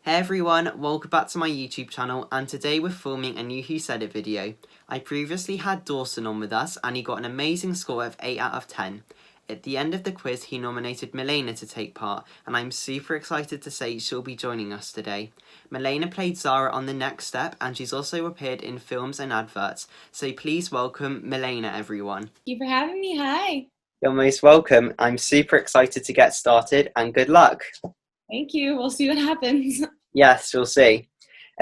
Hey everyone, welcome back to my YouTube channel, and today we're filming a new Who Said It video. I previously had Dawson on with us and he got an amazing score of 8 out of 10. At the end of the quiz he nominated Milaina to take part, and I'm super excited to say she'll be joining us today. Milaina played Zara on The Next Step and she's also appeared in films and adverts, so please welcome Milaina everyone. Thank you for having me. Hi. You're most welcome. I'm super excited to get started and good luck. Thank you. We'll see what happens. Yes, we'll see.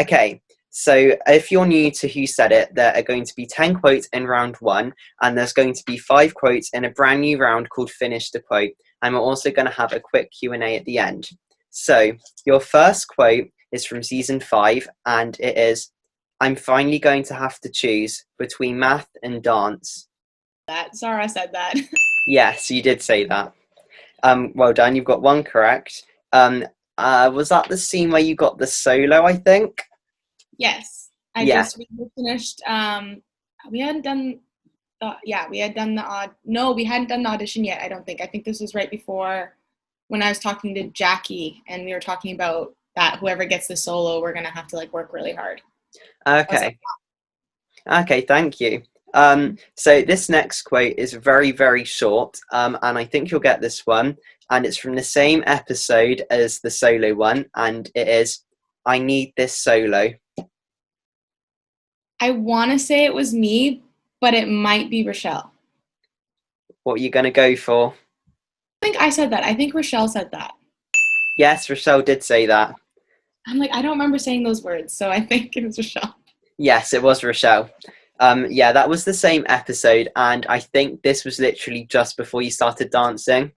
Okay, so if you're new to Who Said It, there are going to be 10 quotes in round one, and there's going to be 5 quotes in a brand new round called Finish the Quote, and we're also going to have a quick Q&A at the end. So, your first quote is from season 5, and it is, "I'm finally going to have to choose between math and dance." That Zara said that. Yes, you did say that. Well done, you've got one correct. Was that the scene where you got the solo, I think? Yes. We just finished. We hadn't done. We had done the No, we hadn't done the audition yet. I don't think. I think this was right before when I was talking to Jackie, and we were talking about that whoever gets the solo, we're gonna have to work really hard. Okay. Okay, thank you. So this next quote is very, very short, and I think you'll get this one. And it's from the same episode as the solo one, and it is, "I need this solo." I want to say it was me, but it might be Rochelle. What are you going to go for? I think I said that. I think Rochelle said that. Yes, Rochelle did say that. I don't remember saying those words, so I think it was Rochelle. Yes, it was Rochelle. Yeah, that was the same episode, and I think this was literally just before you started dancing.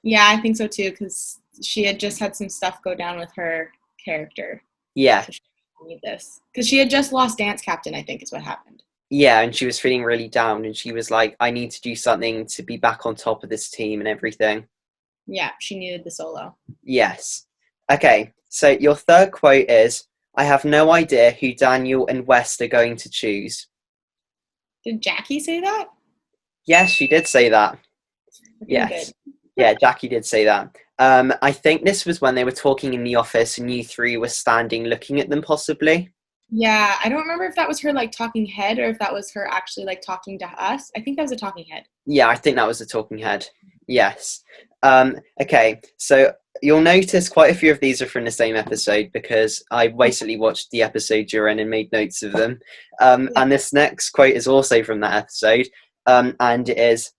Yeah, I think so too, because she had just had some stuff go down with her character. Yeah. So she need this because she had just lost dance captain, I think is what happened. Yeah, and she was feeling really down, and she was like, "I need to do something to be back on top of this team and everything." Yeah, she needed the solo. Yes. Okay, so your third quote is, "I have no idea who Daniel and West are going to choose." Did Jackie say that? Yes, she did say that. Yes. Yeah, Jackie did say that. I think this was when they were talking in the office and you three were standing looking at them possibly. Yeah, I don't remember if that was her talking head or if that was her actually talking to us. I think that was a talking head. Yeah, I think that was a talking head. Yes. Okay, so you'll notice quite a few of these are from the same episode because I basically watched the episode you're in and made notes of them. And this next quote is also from that episode, and it is,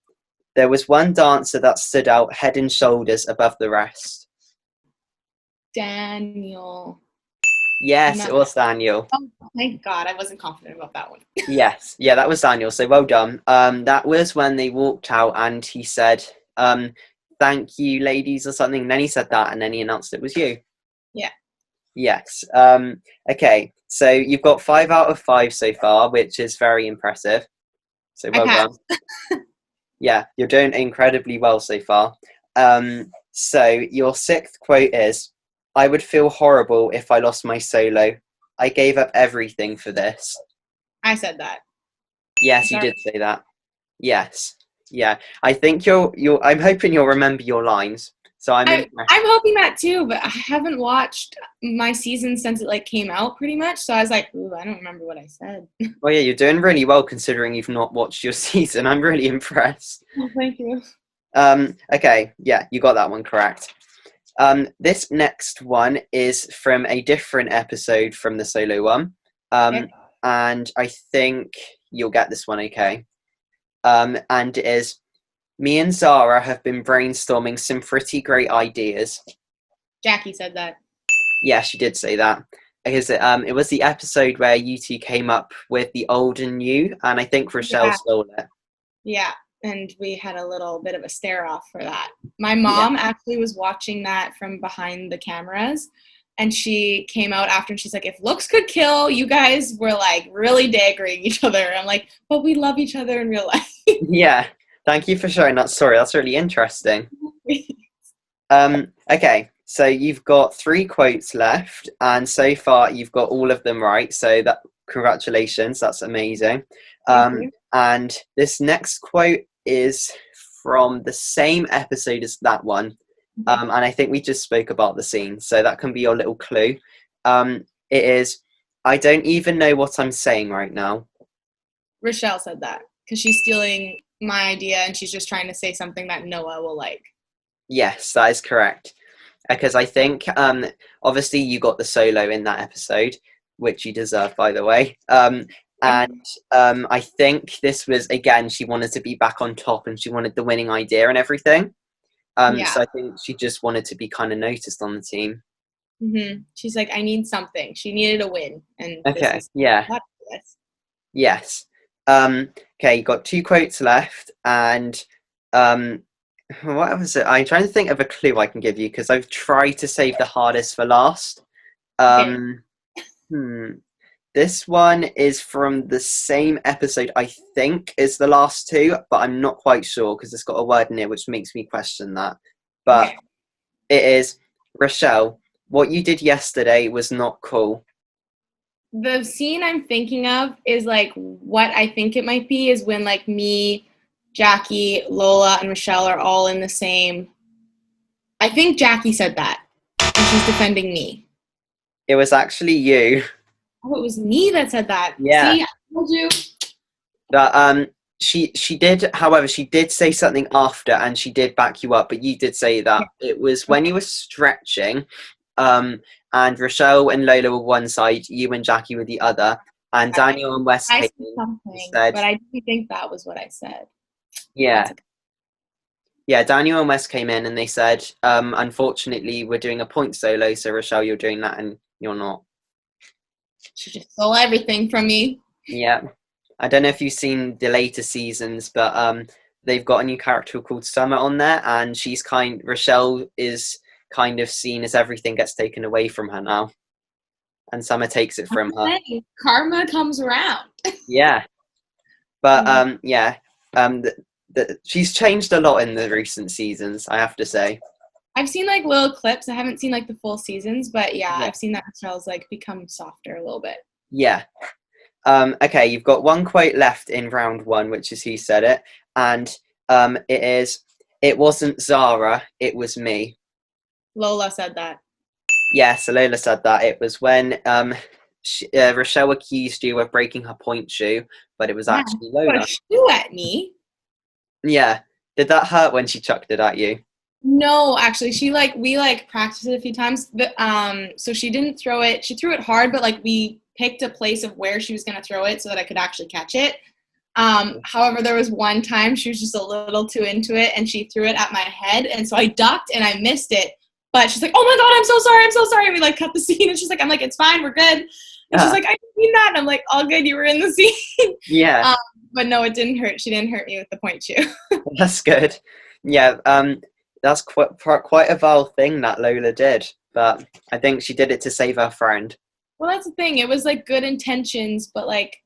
"There was one dancer that stood out head and shoulders above the rest." Daniel. Yes, it was Daniel. Oh, thank God. I wasn't confident about that one. Yes, yeah, that was Daniel, so well done. That was when they walked out and he said, "Thank you, ladies," or something, and then he said that and then he announced it was you. Yeah. Yes. Okay, so you've got 5 out of 5 so far, which is very impressive. So well done. Yeah, you're doing incredibly well so far. So your 6th quote is, "I would feel horrible if I lost my solo. I gave up everything for this." I said that. Yes, you did say that. Yes. Yeah. I think I'm hoping you'll remember your lines. So I'm hoping that too, but I haven't watched my season since it came out pretty much. So I was like, ooh, I don't remember what I said. Well, yeah, you're doing really well considering you've not watched your season. I'm really impressed. Oh, thank you. Okay, yeah, you got that one correct. This next one is from a different episode from the solo one. And I think you'll get this one okay. And it is, "Me and Zara have been brainstorming some pretty great ideas." Jackie said that. Yeah, she did say that. Because it was the episode where you two came up with the old and new, and I think Rochelle stole it. Yeah, and we had a little bit of a stare off for that. My mom actually was watching that from behind the cameras, and she came out after and she's like, "If looks could kill, you guys were really daggering each other." I'm like, "But we love each other in real life." Yeah, thank you for sharing that story. That's really interesting. Okay, so you've got 3 quotes left, and so far you've got all of them right. So congratulations, that's amazing. And this next quote is from the same episode as that one, And I think we just spoke about the scene, so that can be your little clue. It is, I don't even know what I'm saying right now. Rochelle said that because she's stealing my idea and she's just trying to say something that Noah will like. Yes, that is correct. Because I think, obviously, you got the solo in that episode, which you deserve, by the way. And I think this was, again, she wanted to be back on top and she wanted the winning idea and everything. Yeah. So I think she just wanted to be kind of noticed on the team. She's like, I need something. She needed a win, and Okay, this is yeah. this. Yes. Okay, you got 2 quotes left, and what was it? I'm trying to think of a clue I can give you because I've tried to save the hardest for last. Okay. This one is from the same episode, I think, as the last 2, but I'm not quite sure because it's got a word in it which makes me question that. But it is, Rochelle, what you did yesterday was not cool. The scene I'm thinking of is like what I think it might be is when like me, Jackie, Lola, and Rochelle are all in the same. I think Jackie said that, and she's defending me. It was actually you. Oh, it was me that said that. Yeah. See, I told you. But she did, however, she did say something after, and she did back you up. But you did say that it was when you were stretching, and Rochelle and Lola were one side, you and Jackie were the other, and Daniel and Wes I came said in something, and said, but I didn't think that was what I said. yeah. Yeah, Daniel and Wes came in and they said, unfortunately, we're doing a point solo, so Rochelle, you're doing that and you're not. She just stole everything from me. Yeah. I don't know if you've seen the later seasons, but they've got a new character called Summer on there, and Rochelle is kind of seen as everything gets taken away from her now. And Summer takes it from her. Karma comes around. Yeah. But yeah. She's changed a lot in the recent seasons, I have to say. I've seen like little clips. I haven't seen like the full seasons, but yeah. I've seen that Michelle's like become softer a little bit. Yeah. Okay, you've got 1 quote left in round 1, which is Who Said It, and it is, it wasn't Zara, it was me. Lola said that. Yeah, so Lola said that. It was when Rochelle accused you of breaking her point shoe, but it was actually Lola. Put a shoe at me. Yeah. Did that hurt when she chucked it at you? No, actually, we practiced it a few times. But, so she didn't throw it. She threw it hard, but like we picked a place of where she was gonna throw it so that I could actually catch it. However, there was one time she was just a little too into it and she threw it at my head, and so I ducked and I missed it. But she's like, "Oh my god, I'm so sorry." And we like cut the scene, and she's like, "I'm like, it's fine, we're good." And she's like, "I didn't mean that." And I'm like, "All good, you were in the scene." Yeah. But no, it didn't hurt. She didn't hurt me with the point shoe. That's good. Yeah. That's quite a vile thing that Lola did, but I think she did it to save her friend. Well, that's the thing. It was like good intentions, but like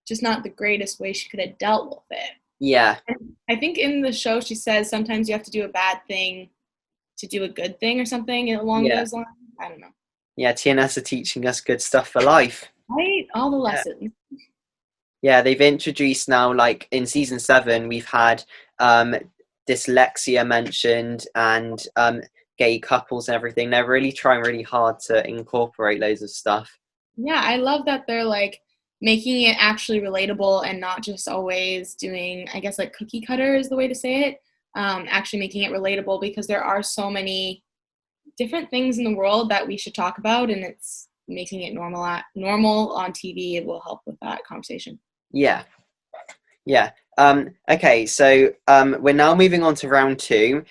just not the greatest way she could have dealt with it. Yeah. And I think in the show she says sometimes you have to do a bad thing to do a good thing or something along those lines. I don't know. Yeah, TNS are teaching us good stuff for life. Right? All the lessons. Yeah, they've introduced now, like in season 7, we've had dyslexia mentioned and gay couples and everything. They're really trying really hard to incorporate loads of stuff. Yeah, I love that they're like making it actually relatable and not just always doing, I guess, like cookie cutter is the way to say it. Actually making it relatable, because there are so many different things in the world that we should talk about, and it's making it normal on TV. It will help with that conversation. Yeah. Okay, so we're now moving on to round 2.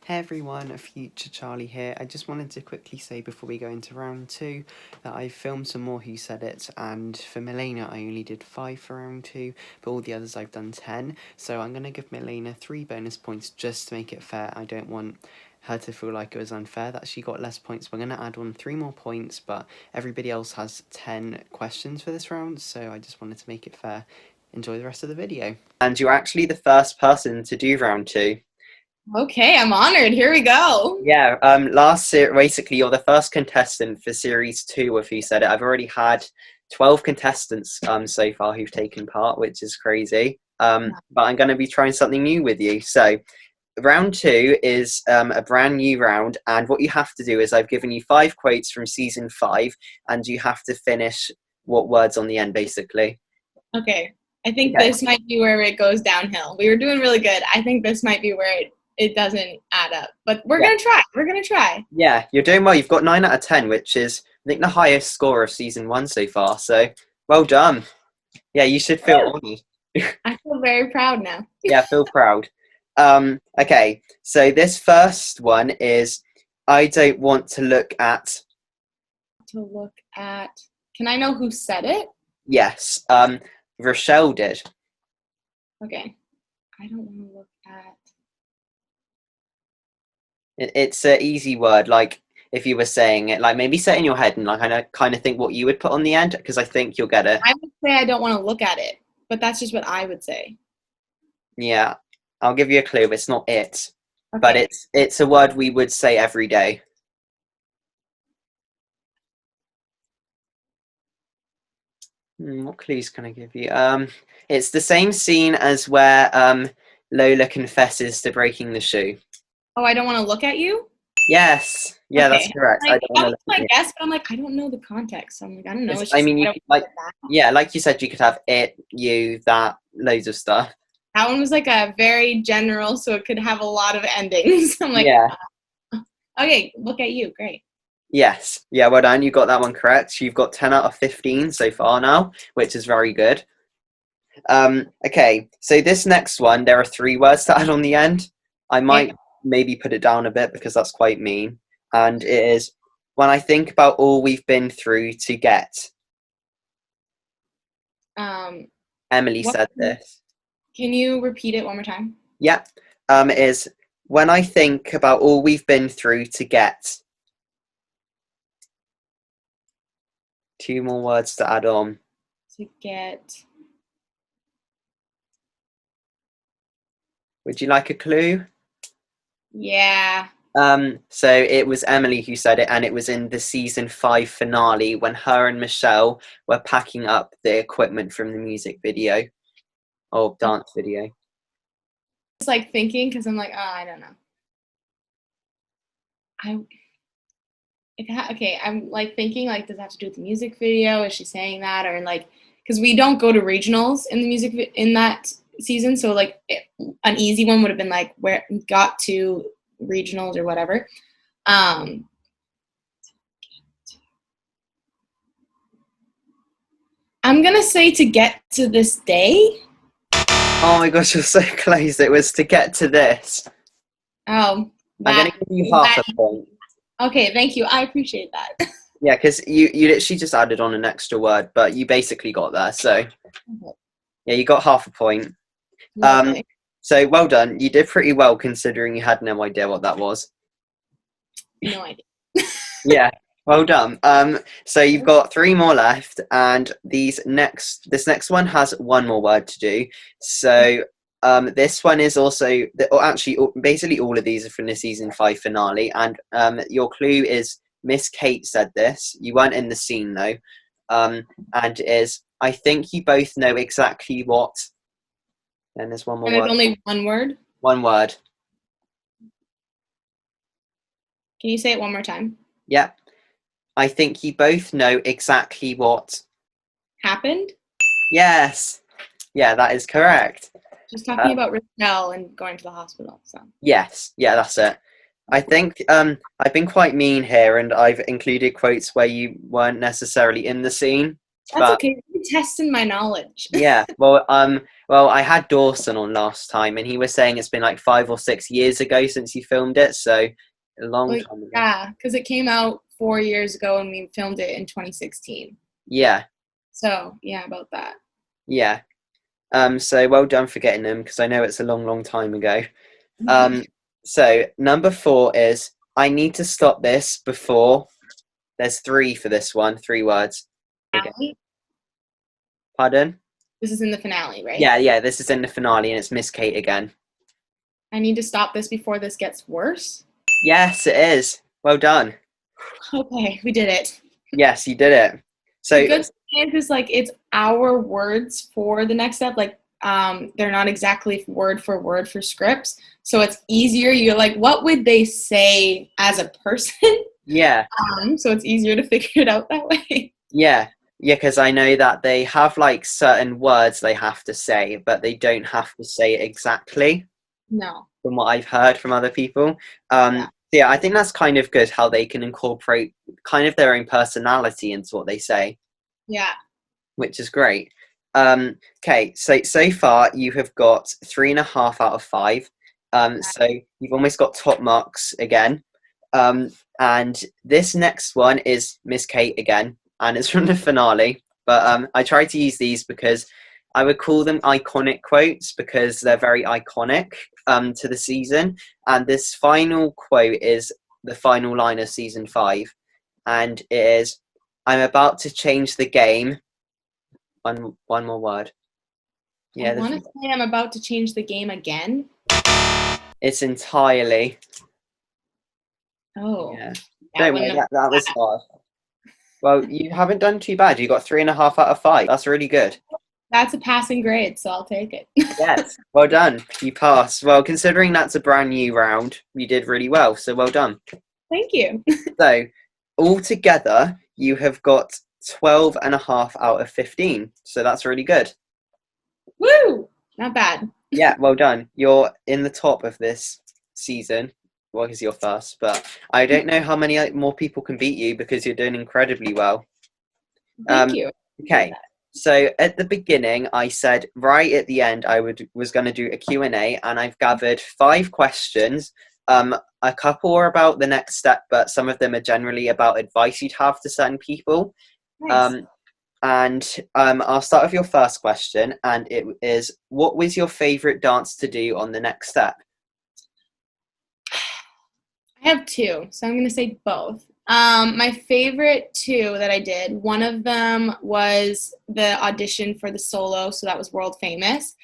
Hey everyone, Future Charlie here. I just wanted to quickly say before we go into round 2 that I filmed some more Who Said It, and for Milaina I only did 5 for round 2, but all the others I've done 10. So I'm going to give Milaina 3 bonus points just to make it fair. I don't want her to feel like it was unfair that she got less points. We're going to add on 3 more points, but everybody else has 10 questions for this round, so I just wanted to make it fair. Enjoy the rest of the video. And you're actually the first person to do round 2. Okay, I'm honored. Here we go. Yeah, basically you're the first contestant for series 2 of Who Said It. I've already had 12 contestants so far who've taken part, which is crazy. But I'm going to be trying something new with you. So round 2 is a brand new round, and what you have to do is I've given you 5 quotes from season 5, and you have to finish what words on the end, basically. Okay. I think this might be where it goes downhill. We were doing really good. I think this might be where it doesn't add up. But we're going to try. We're going to try. Yeah, you're doing well. You've got 9 out of 10, which is, I think, the highest score of season 1 so far. So, well done. Yeah, you should feel honoured. I feel very proud now. Yeah, feel proud. Okay, so this first one is, I don't want to look at... Can I know who said it? Yes, Rochelle did. Okay. I don't want to look at... It's an easy word, like, if you were saying it, like, maybe say it in your head and, like, I kind of think what you would put on the end, because I think you'll get it. I would say I don't want to look at it, but that's just what I would say. Yeah, I'll give you a clue. It's not it, Okay. but it's a word we would say every day. What clues can I give you? It's the same scene as where Lola confesses to breaking the shoe. Oh, I don't want to look at you? Yes. Yeah, okay. That's correct. Like, that was my guess, but I'm like, I don't know the context. So I'm like, I don't know. It's just, I mean, you could, like, yeah, like you said, you could have it, you, that, loads of stuff. That one was like a very general, so it could have a lot of endings. I'm like, yeah. Okay, look at you. Great. Yes. Yeah, well done. You got that one correct. You've got 10 out of 15 so far now, which is very good. Okay, so this next one, there are 3 words to add on the end. I might maybe put it down a bit because that's quite mean. And it is, when I think about all we've been through to get. Emily said this. Can you repeat it one more time? Yeah. It is, when I think about all we've been through to get. 2 more words to add on. To get. Would you like a clue? Yeah. So it was Emily who said it, and it was in the season 5 finale when her and Michelle were packing up the equipment from the music video or dance video. Just like thinking, because I'm like, I don't know. Okay, I'm like thinking, like, does that have to do with the music video? Is she saying that, or like, because we don't go to regionals in the music in that season, so like an easy one would have been like where got to regionals or whatever. I'm gonna say to get to this day. Oh my gosh, you're so close. It was to get to this. Oh, I'm gonna give you half a point. Okay, thank you. I appreciate that. Yeah, because you literally just added on an extra word, but you basically got there. So yeah, you got half a point. So well done. You did pretty well considering you had no idea what that was. No idea. Yeah, well done. So you've got 3 more left, and this next one has 1 more word to do. So this one is also, actually, basically all of these are from the season 5 finale, and your clue is Miss Kate said this. You weren't in the scene though, and it is, I think you both know exactly what. And there's 1 more word. And it's only 1 word? 1 word. Can you say it one more time? Yeah. I think you both know exactly what happened. Yes. Yeah, that is correct. Just talking about Rochelle and going to the hospital. So. Yes. Yeah, that's it. I think I've been quite mean here, and I've included quotes where you weren't necessarily in the scene. That's okay. You're testing my knowledge. Yeah. Well, I had Dawson on last time, and he was saying it's been like 5 or 6 years ago since you filmed it, so a long time ago. Yeah, because it came out 4 years ago, and we filmed it in 2016. Yeah. So yeah, about that. Yeah. So well done for getting them, because I know it's a long, long time ago. So number 4 is, I need to stop this before. There's 3 for this one. 3 words. Finale? Pardon? This is in the finale, right? Yeah, this is in the finale, and it's Miss Kate again. I need to stop this before this gets worse? Yes, it is. Well done. Okay, we did it. Yes, you did it. So the good thing is like it's our words for the next step. Like they're not exactly word for word for scripts. So it's easier. You're like, what would they say as a person? Yeah. So it's easier to figure it out that way. Yeah. Yeah, because I know that they have like certain words they have to say, but they don't have to say it exactly, No. from what I've heard from other people. Yeah. Yeah, I think that's kind of good how they can incorporate kind of their own personality into what they say, Yeah. which is great. Okay, so far you have got 3.5 out of 5. So you've almost got top marks again. And this next one is Miss Kate again, and it's from the finale. But I try to use these because I would call them iconic quotes because they're very iconic to the season. And this final quote is the final line of season 5, and it is, "I'm about to change the game." One more word. I Yeah, want to say I'm about to change the game again. it's entirely. Oh, Yeah. that Don't wouldn't worry, have that was hard. Well, you haven't done too bad. You got 3.5 out of 5. That's really good. That's a passing grade, so I'll take it. Yes, well done. You passed. Well, considering that's a brand new round, you did really well. So well done. Thank you. So altogether, you have got 12.5 out of 15. So that's really good. Woo! Not bad. Yeah, well done. You're in the top of this season. Well, because you're first, but I don't know how many more people can beat you because you're doing incredibly well. Thank you. Okay, so at the beginning, I said right at the end was going to do a Q&A, and I've gathered 5 questions. A couple are about the next step, but some of them are generally about advice you'd have to certain people. Nice. I'll start with your first question, and it is, what was your favorite dance to do on the next step? I have 2, so I'm going to say both. My favorite 2 that I did, one of them was the audition for the solo, so that was World Famous.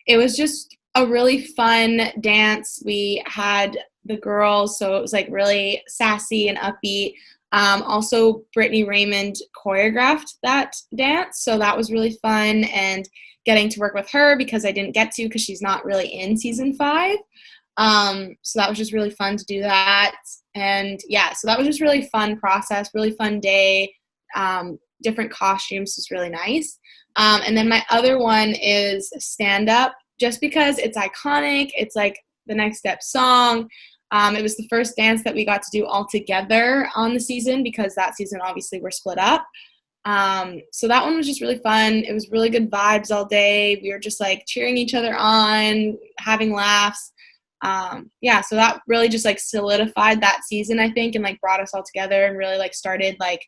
It was just a really fun dance. We had the girls, so it was like really sassy and upbeat. Also, Brittany Raymond choreographed that dance, so that was really fun, and getting to work with her because I didn't get to because she's not really in season 5. So that was just really fun to do that. And yeah, so that was just really fun process, really fun day. Different costumes was really nice. And then my other one is stand up, just because it's iconic. It's like the next step song. It was the first dance that we got to do all together on the season because that season obviously we're split up. So that one was just really fun. It was really good vibes all day. We were just like cheering each other on, having laughs. Yeah, so that really just like solidified that season, I think, and like brought us all together and really like started like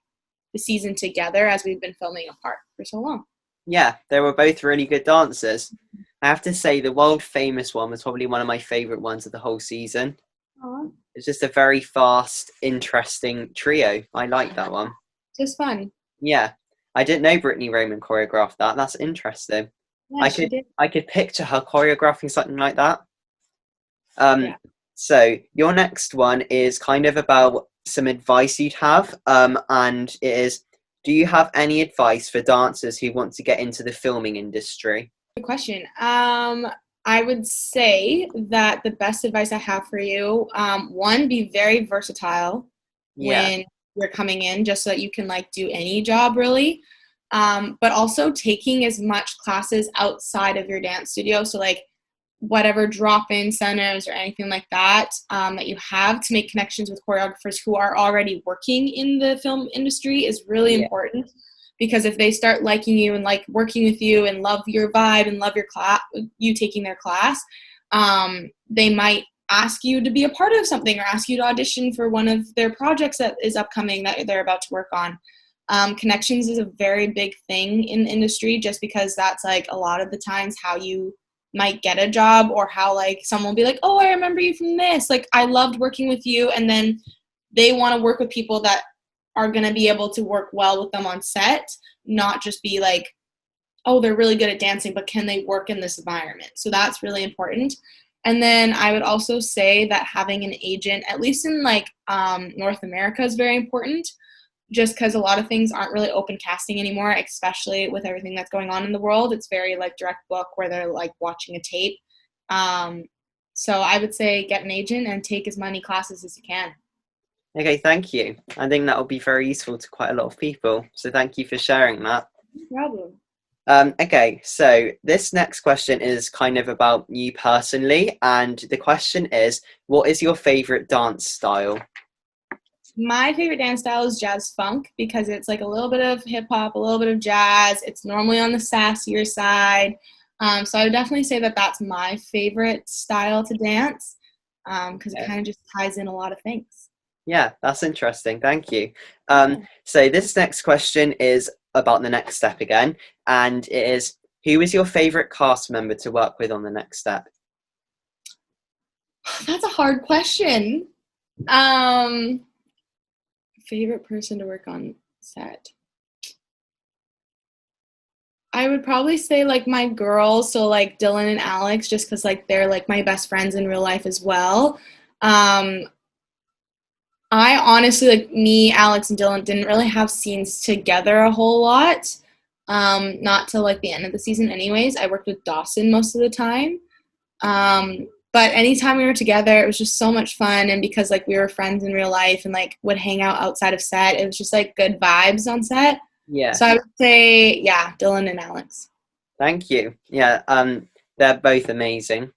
the season together as we've been filming apart for so long. Yeah, they were both really good dancers. I have to say the world famous one was probably one of my favorite ones of the whole season. Aww. It's just a very fast, interesting trio. I like that one. Just fun. Yeah, I didn't know Brittany Raymond choreographed that. That's interesting. Yeah, she did. I could picture her choreographing something like that. Yeah. So your next one is kind of about some advice you'd have, and it is, do you have any advice for dancers who want to get into the filming industry? Good question. I would say that the best advice I have for you, one, be very versatile Yeah, when you're coming in, just so that you can like do any job really. But also taking as much classes outside of your dance studio. So like whatever drop-in centers or anything like that that you have to make connections with choreographers who are already working in the film industry is really important, because if they start liking you and like working with you and love your vibe and love your class, you taking their class, they might ask you to be a part of something or ask you to audition for one of their projects that is upcoming that they're about to work on. Connections is a very big thing in the industry, just because that's like a lot of the times how you might get a job, or how like someone will be like, oh, I remember you from this, like I loved working with you, and then they want to work with people that are going to be able to work well with them on set, not just be like, oh, they're really good at dancing, but can they work in this environment? So that's really important. And then I would also say that having an agent, at least in like North America, is very important. just because a lot of things aren't really open casting anymore, especially with everything that's going on in the world. It's very like direct book where they're like watching a tape. So I would say get an agent and take as many classes as you can. Okay, thank you. I think that will be very useful to quite a lot of people. So thank you for sharing that. No problem. Okay, so this next question is kind of about you personally, and the question is, what is your favorite dance style? My favorite dance style is jazz funk because it's like a little bit of hip hop, a little bit of jazz. It's normally on the sassier side. So I would definitely say that that's my favorite style to dance because it kind of just ties in a lot of things. Yeah, that's interesting. Thank you. So this next question is about the next step again, and it is, who is your favorite cast member to work with on the next step? That's a hard question. Favorite person to work on set. I would probably say like my girls, so like Dylan and Alex, just because like they're like my best friends in real life as well. I honestly, like me, Alex, and Dylan didn't really have scenes together a whole lot. Not till like the end of the season anyways. I worked with Dawson most of the time. But anytime we were together, it was just so much fun. And because like we were friends in real life and like would hang out outside of set, it was just like good vibes on set. Yeah. So I would say, yeah, Dylan and Alex. Thank you. Yeah, they're both amazing.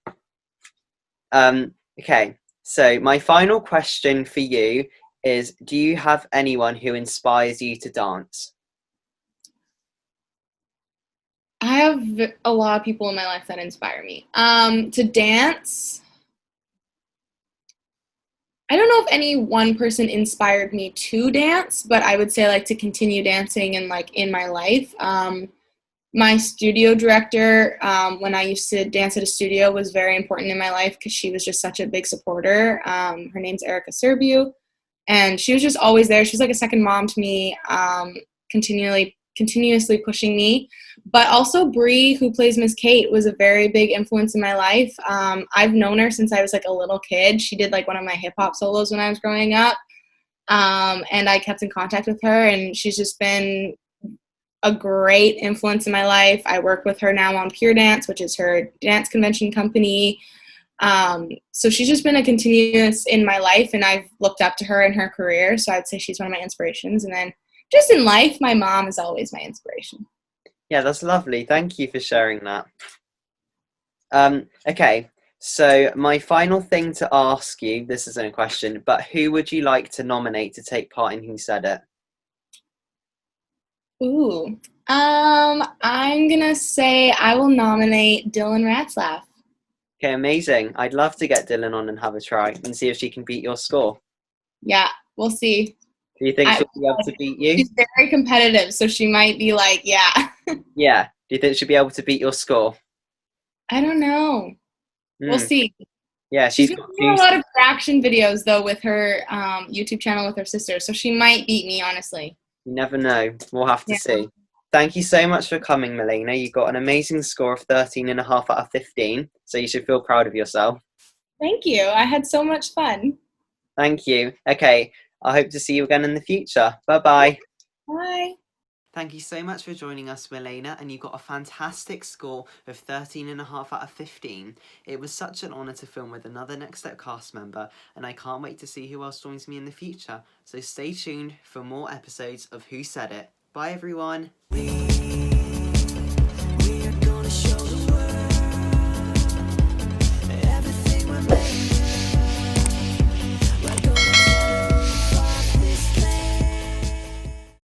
Okay, so my final question for you is, do you have anyone who inspires you to dance? I have a lot of people in my life that inspire me. To dance, I don't know if any one person inspired me to dance, but I would say like to continue dancing and like in my life. My studio director, when I used to dance at a studio, was very important in my life because she was just such a big supporter. Her name's Erica Serbiu, and she was just always there. She was like a second mom to me, continuously pushing me. But also Bree, who plays Miss Kate, was a very big influence in my life. I've known her since I was like a little kid. She did like one of my hip hop solos when I was growing up, and I kept in contact with her, and she's just been a great influence in my life. I work with her now on Pure Dance, which is her dance convention company. So she's just been a continuous in my life, and I've looked up to her in her career. So I'd say she's one of my inspirations. And then just in life, my mom is always my inspiration. Yeah, that's lovely. Thank you for sharing that. Okay, so my final thing to ask you, this isn't a question, but who would you like to nominate to take part in Who Said It? Ooh. I'm gonna say I will nominate Dylan Ratzlaff. Okay, amazing. I'd love to get Dylan on and have a try and see if she can beat your score. Yeah, we'll see. Do you think she'll be able to beat you? She's very competitive, so she might be like, yeah. Yeah. Do you think she'll be able to beat your score? I don't know. We'll see. Yeah, she's been doing a lot of reaction videos though with her YouTube channel with her sister, so she might beat me, honestly. You never know. We'll have to see. Thank you so much for coming, Milaina. You got an amazing score of 13.5 out of 15, so you should feel proud of yourself. Thank you. I had so much fun. Thank you. Okay, I hope to see you again in the future. Bye-bye. Bye. Thank you so much for joining us, Milaina, and you got a fantastic score of 13.5 out of 15. It was such an honour to film with another Next Step cast member, and I can't wait to see who else joins me in the future. So stay tuned for more episodes of Who Said It. Bye, everyone. We are gonna show